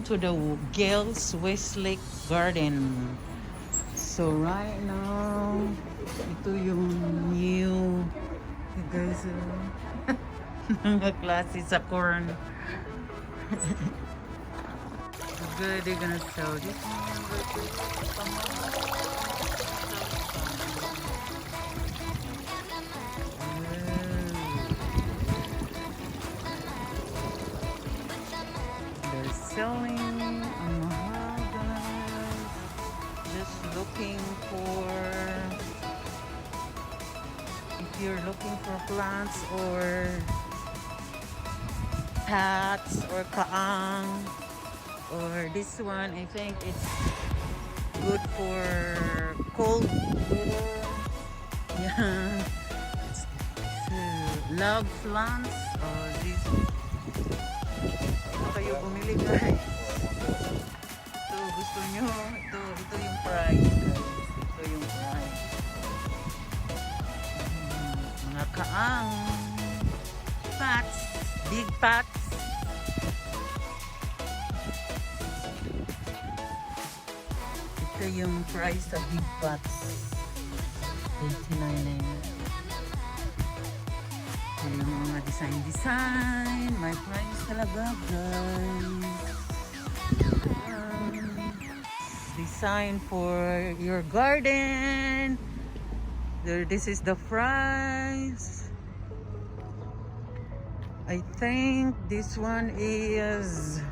to the Gale's Westlake Garden. So right now, ito yung new, you guys, mga klase sa corn. Good, they're gonna sell this one. They're selling on mahal, guys. Just looking for, if you're looking for plants or hats or kaang, or this one, I think it's good for cold weather. Yeah, it's love plants. Oh, this. Ano kayo bumili, guys? Ito, gusto nyo? Ito yung price, guys. Ito yung price. Mga kaang pots, big pots. Ito yung price sa big pots. 89. Ito yung mga design. May price talaga, guys. Design for your garden. This is the price. I think this one is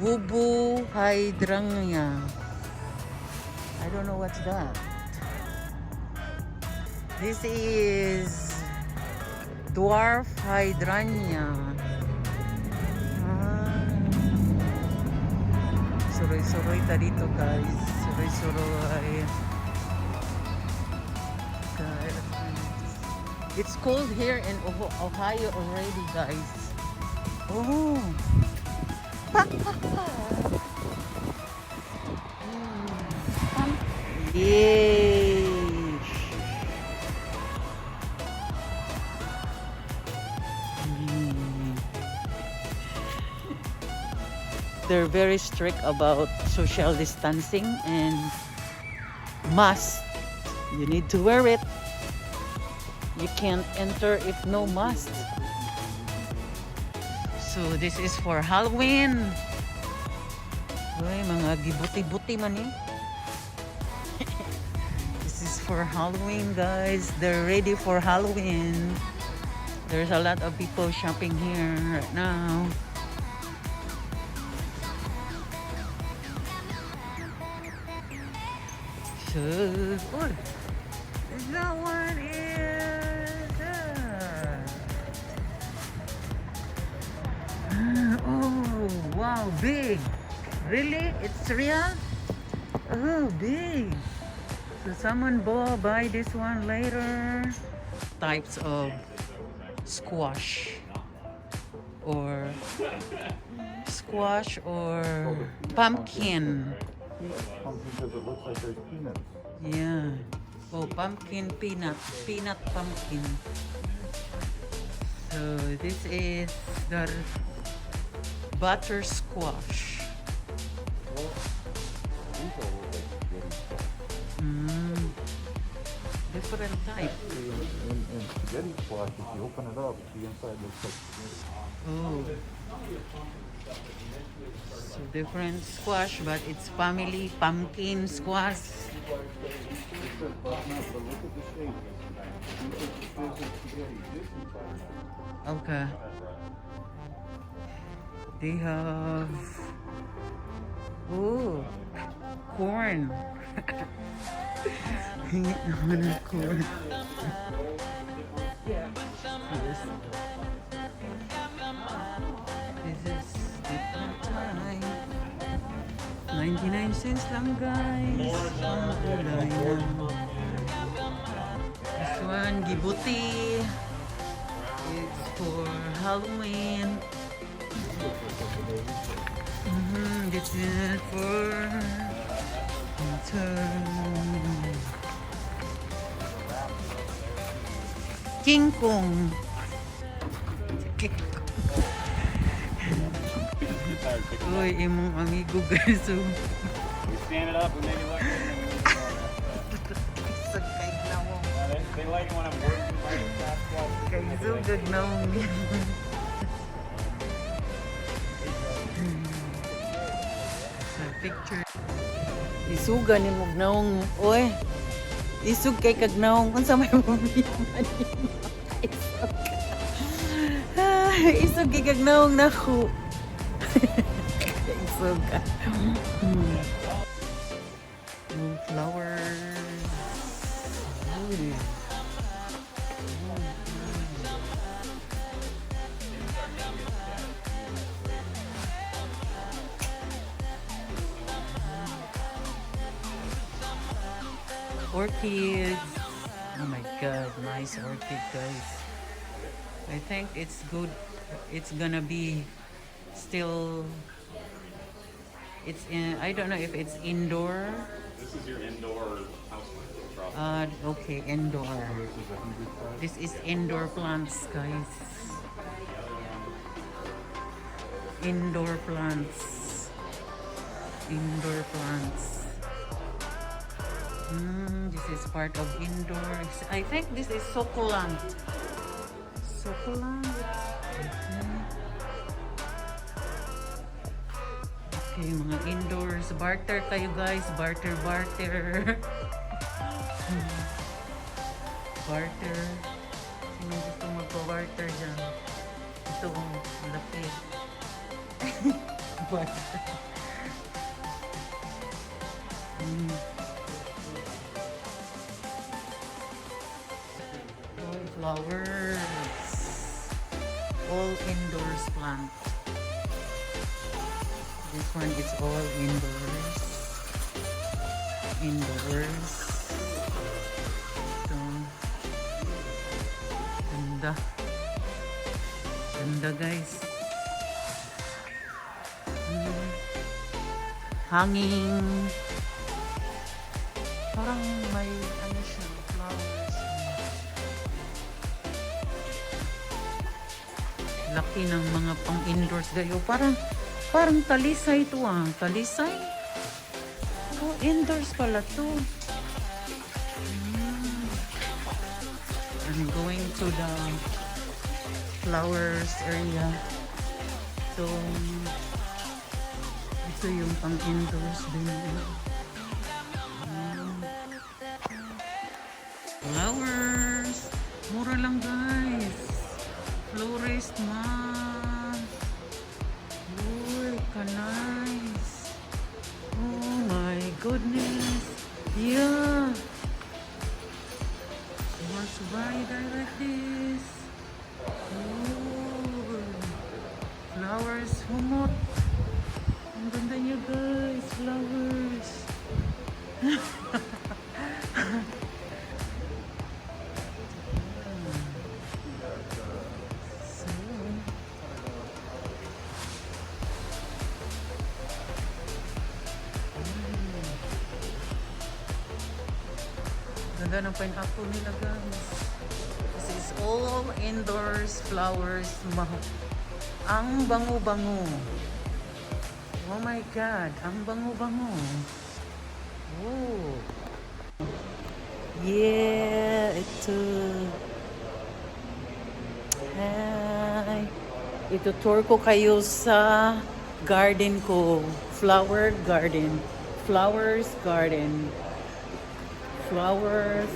Bubu hydrangea. I don't know what's that. This is dwarf hydrangea. Suroy-suroy ta dito, guys. Suroy-suroy. It's cold here in Ohio already, guys. Oh. Yay! They're very strict about social distancing and mask. You need to wear it. You can't enter if no mask. So this is for Halloween. Uy, mga gibuti-buti man eh. This is for Halloween, guys. They're ready for Halloween. There's a lot of people shopping here right now. So, oh, that one is oh, wow, big. Really? It's real? Oh, big. So someone buy this one later. Types of squash or pumpkin. Pumpkin because it looks like there's peanuts. Yeah. Oh, pumpkin, peanut pumpkin. So this is the butter squash. Different type. In spaghetti squash, if you open it up, the inside looks like spaghetti. Oh. So different squash, but it's family pumpkin squash. Okay. They have corn. Corn. This is different time. 99 cents lang, guys. This one, gibuti. It's for Halloween. This is for winter. King Kong. tired picking it up. Uy, imong amigo guys. So, We stand it up, we make it look good, and then we move on after that. sakay na mo. They like it when I'm working by the basketball. Kay sugag na mo. Sa picture. Isuga ni mo naong. Uy. Isug kay kag naong. Unsa may bumiman ni mo. Isug. Isug kay kag naong naku. Isug ka. Flowers. Uy. Orchids. Oh my god, nice orchid guys. I think it's good. It's gonna be still, it's in, I don't know if it's indoor. This is your indoor house. Okay, indoor. This is indoor plants guys. Indoor plants. Indoor plants. This is part of indoors. I think this is succulent. Succulent. Okay, mga indoors. Barter kayo guys. Barter, barter. Barter. Sino gusto magpa-barter dyan? Ito, malaki. Barter. Flowers. All indoors plant. This one is all indoors. Indoors. Ito. Ganda. Ganda guys. Hanging. Parang may ano siya, flowers. Laki ng mga pang indoors gayo. Parang talisay ito ah. Talisay? Oh, indoors pala to. I'm going to the flowers area. So, ito yung pang indoors din. Flowers. Mura lang guys. Florist man. Uy, ka-nice. Oh my goodness. Yeah. Want to buy it like this? Oh. Flowers. Humot. Ang ganda niya guys. Flowers. Ganda ng pineapple nila guys. This is all indoors flowers. Ang bango-bango. Oh my god, ang bango-bango. Oh. Yeah, ito. Hi. Ito tour ko kayo sa garden ko. Flower garden. Flowers garden. Flowers.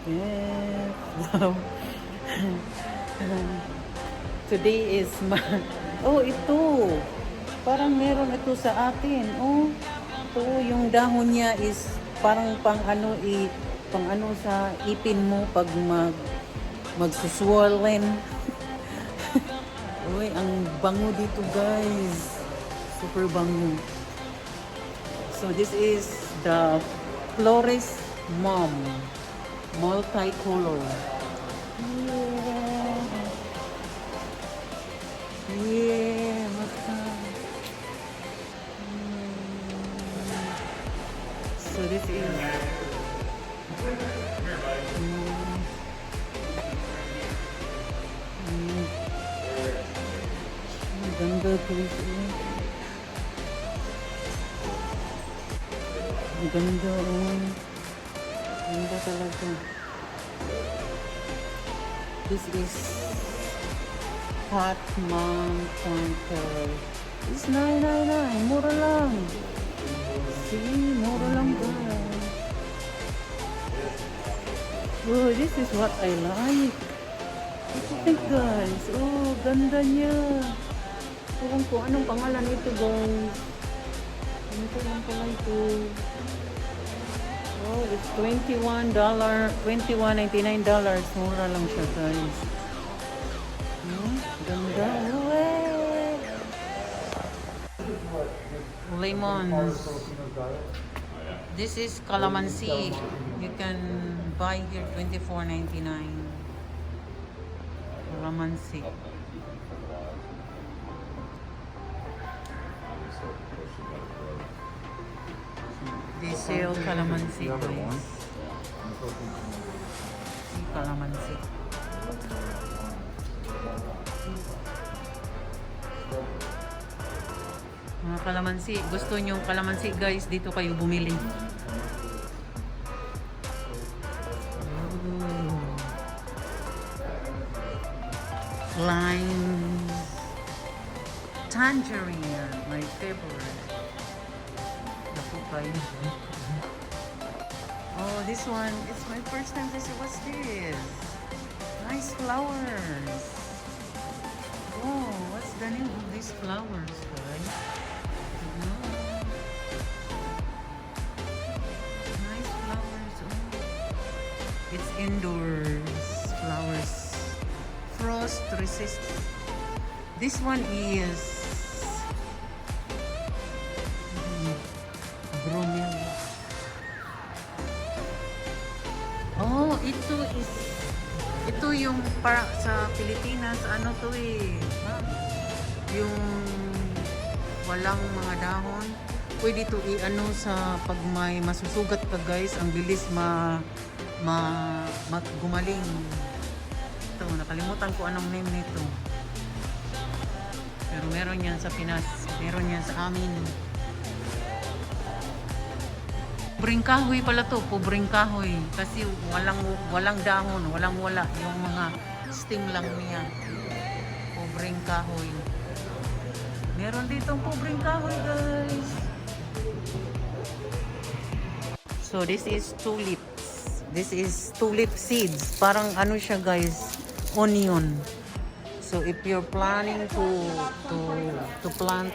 Yeah. Wow. Today is oh, ito. Parang meron ito sa atin. Oh. Ito, yung dahon niya is parang pang ano sa ipin mo pag magsuswollen. Uy, ang bango dito, guys. Super bango. So this is the Florist Mom, multicolor. Yeah. Yeah, maka. So this is Ganda guys. Ang ganda oh. Ganda talaga. This is Hot Mom Pointer. It's 999. Mura lang. See, mura lang guys. Oh, this is what I like. What do you think guys? Oh, ganda niya. Ewan ko anong pangalan ito guys. Ano ko lang pala ito. Oh, it's $21. $21.99. Mura lang siya guys. Ganda. Uwe. Lemons. This is calamansi. You can buy here $24.99. Calamansi. They sell calamansi guys. Calamansi. Mga kalamansi, gusto nyo kalamansi guys, dito kayo bumili. Lime, tangerine, my favorite. Oh, this one, it's my first time to see. What's this? Nice flowers. Oh, what's the name of these flowers, guys? Nice flowers. Oh. It's indoors flowers. Frost resist. This one is bromel. Oh, ito yung para sa Pilipinas, ano to eh. Yung walang mga dahon. Pwede to i-ano sa pag may masusugat ka guys, ang bilis gumaling. Ito, nakalimutan ko anong name nito. Pero meron yan sa Pinas, meron yan sa amin. Pobreng kahoy pala to, pobreng kahoy. Kasi walang dahon, wala. Yung mga stem lang niya. Pobreng kahoy. Meron ditong pobreng kahoy, guys. So, this is tulips. This is tulip seeds. Parang ano siya, guys, onion. So, if you're planning to plant